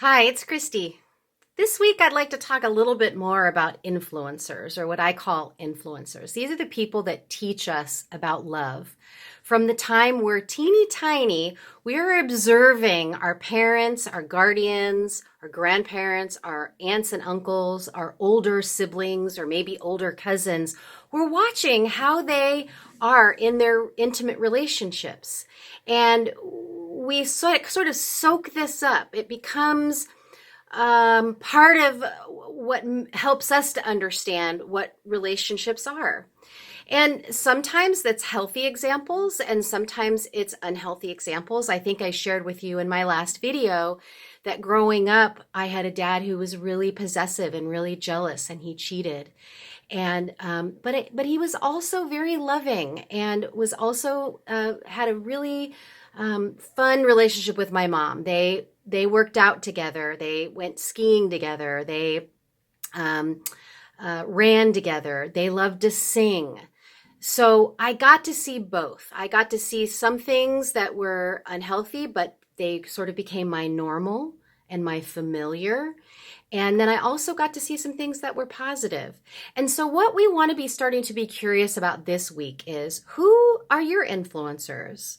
Hi, it's Christy. This week, I'd like to talk a little bit more about influencers, or what I call influencers. These are the people that teach us about love. From the time we're teeny tiny, we are observing our parents, our guardians, our grandparents, our aunts and uncles, our older siblings, or maybe older cousins. We're watching how they are in their intimate relationships. And we sort of soak this up. It becomes part of what helps us to understand what relationships are. And sometimes that's healthy examples, and sometimes it's unhealthy examples. I think I shared with you in my last video that growing up, I had a dad who was really possessive and really jealous, and he cheated. And but he was also very loving, and was also had a really fun relationship with my mom. They worked out together. They went skiing together. They ran together. They loved to sing. So I got to see both. I got to see some things that were unhealthy, but they sort of became my normal and my familiar. And then I also got to see some things that were positive. And so what we want to be starting to be curious about this week is, who are your influencers?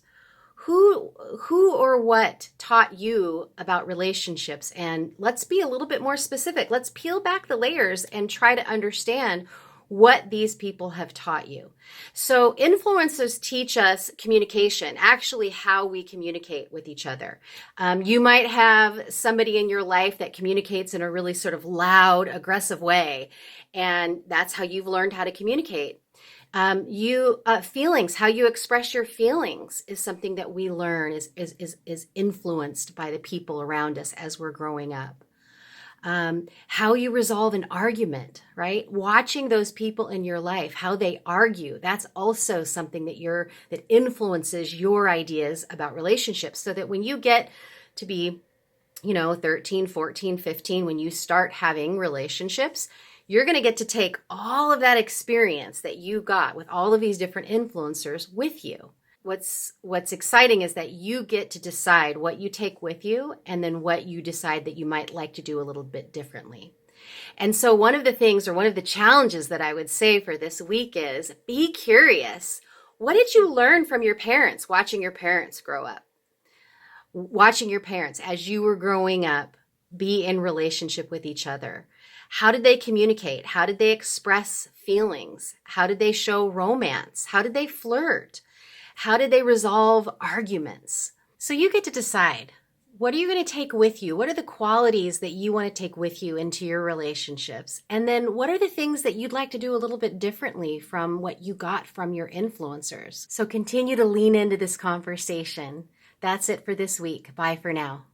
Who or what taught you about relationships? And let's be a little bit more specific. Let's peel back the layers and try to understand what these people have taught you. So influencers teach us communication, actually how we communicate with each other. You might have somebody in your life that communicates in a really sort of loud, aggressive way, and that's how you've learned how to communicate. Feelings, how you express your feelings is something that we learn is influenced by the people around us as we're growing up. How you resolve an argument, right? Watching those people in your life, how they argue, that's also something that influences your ideas about relationships. So that when you get to be, 13, 14, 15, when you start having relationships, you're going to get to take all of that experience that you got with all of these different influencers with you. What's exciting is that you get to decide what you take with you, and then what you decide that you might like to do a little bit differently. And so one of the challenges that I would say for this week is, be curious. What did you learn from your parents, watching your parents grow up? Watching your parents as you were growing up be in relationship with each other. How did they communicate? How did they express feelings? How did they show romance? How did they flirt? How did they resolve arguments? So you get to decide, what are you going to take with you? What are the qualities that you want to take with you into your relationships? And then what are the things that you'd like to do a little bit differently from what you got from your influencers? So continue to lean into this conversation. That's it for this week. Bye for now.